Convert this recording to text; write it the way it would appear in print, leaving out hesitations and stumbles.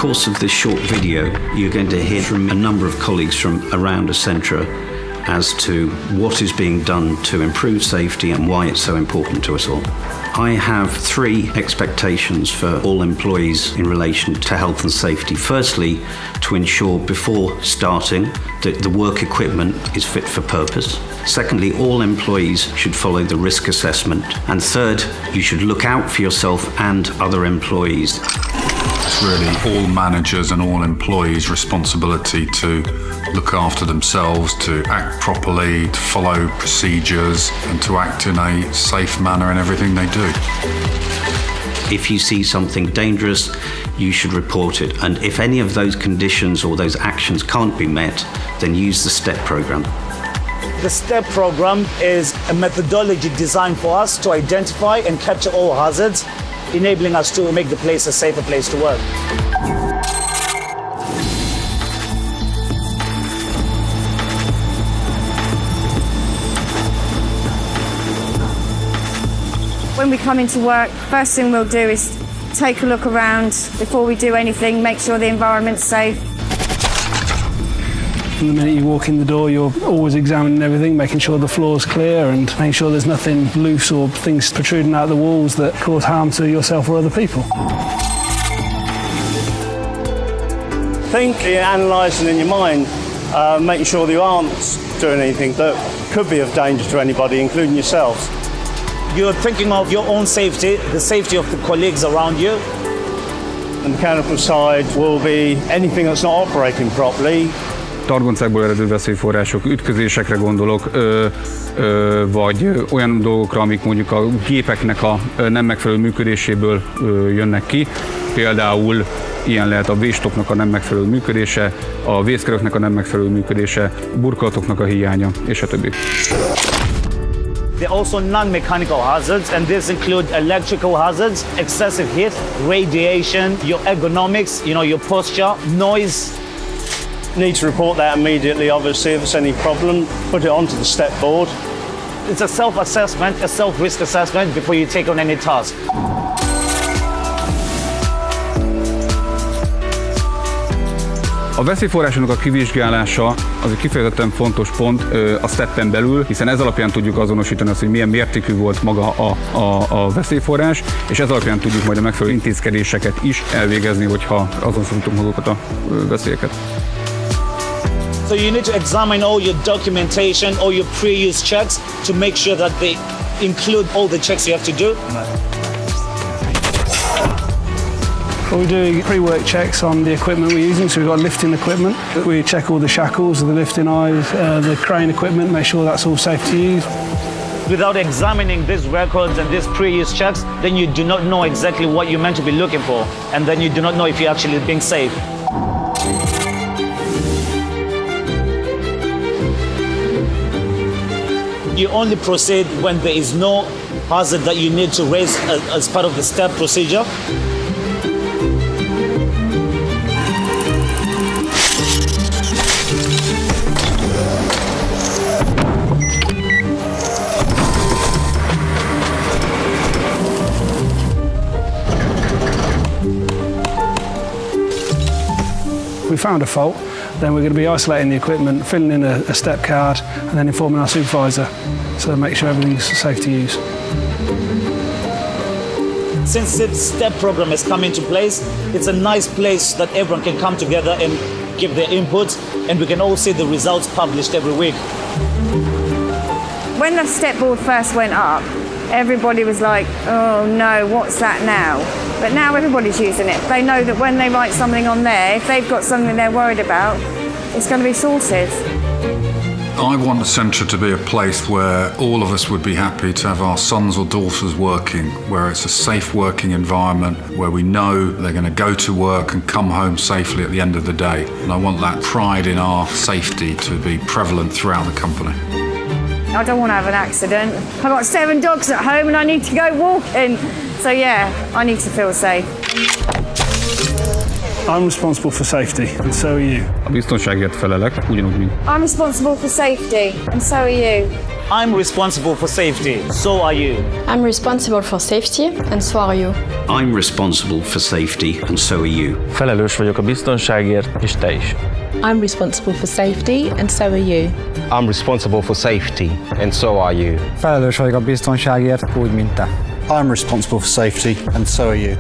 course of this short video, you're going to hear from a number of colleagues from around Essentra as to what is being done to improve safety and why it's so important to us all. I have 3 expectations for all employees in relation to health and safety. Firstly, to ensure before starting that the work equipment is fit for purpose. Secondly, all employees should follow the risk assessment. And third, you should look out for yourself and other employees. It's really all managers and all employees' responsibility to look after themselves, to act properly, to follow procedures, and to act in a safe manner in everything they do. If you see something dangerous, you should report it. And if any of those conditions or those actions can't be met, then use the STEP program. The STEP program is a methodology designed for us to identify and capture all hazards, enabling us to make the place a safer place to work. When we come into work, first thing we'll do is take a look around before we do anything, make sure the environment's safe. From the minute you walk in the door, you're always examining everything, making sure the floor's clear and making sure there's nothing loose or things protruding out of the walls that cause harm to yourself or other people. Think you're analysing in your mind, making sure that you aren't doing anything that could be of danger to anybody, including yourselves. You're thinking of your own safety, the safety of the colleagues around you. The mechanical side will be anything that's not operating properly. Targoncákból eredő veszélyforrások, ütközésekre gondolok, vagy olyan dolgokra, amik mondjuk a gépeknek a nem megfelelő működéséből jönnek ki. Például ilyen lehet a vésstopnak a nem megfelelő működése, a vészköröknek a nem megfelelő működése, burkolatoknak a hiánya, és a többi. There are also non-mechanical hazards, and these include electrical hazards, excessive heat, radiation, your ergonomics, your posture, noise. Need to report that immediately, obviously, if there's any problem, put it onto the step board. It's a self-assessment, a self-risk assessment before you take on any task. A veszélyforrásoknak a kivizsgálása az egy kifejezetten fontos pont a STEP-en belül, hiszen ez alapján tudjuk azonosítani azt, hogy milyen mértékű volt maga a veszélyforrás, és ez alapján tudjuk majd a megfelelő intézkedéseket is elvégezni, hogyha azonosítunk magukat a veszélyeket. So you need to examine all your documentation, all your pre-use checks to make sure that they include all the checks you have to do. Well, we do pre-work checks on the equipment we're using, so we've got lifting equipment. We check all the shackles, the lifting eyes, the crane equipment, make sure that's all safe to use. Without examining these records and these pre-use checks, then you do not know exactly what you're meant to be looking for, and then you do not know if you're actually being safe. You only proceed when there is no hazard that you need to raise as part of the STEP procedure. If we found a fault, then we're going to be isolating the equipment, filling in a STEP card, and then informing our supervisor, so make sure everything's safe to use. Since the STEP program has come into place, it's a nice place that everyone can come together and give their input, and we can all see the results published every week. When the step board first went up, everybody was like, oh no, what's that now? But now everybody's using it. They know that when they write something on there, if they've got something they're worried about, it's going to be sorted. I want Essentra to be a place where all of us would be happy to have our sons or daughters working, where it's a safe working environment, where we know they're going to go to work and come home safely at the end of the day. And I want that pride in our safety to be prevalent throughout the company. I don't want to have an accident. I've got 7 dogs at home and I need to go walking. So yeah, I need to feel safe. I'm responsible for safety, and so are you. A biztonságért felelek, ugyanúgy, mint. I'm responsible for safety, and so are you. I'm responsible for safety. So are you. I'm responsible for safety, and so are you. I'm responsible for safety, and so are you. Felelős vagyok a biztonságért, és te is. I'm responsible for safety, and so are you. I'm responsible for safety, and so are you. Felelős vagyok a biztonságért, úgy, mint te. I'm responsible for safety, and so are you.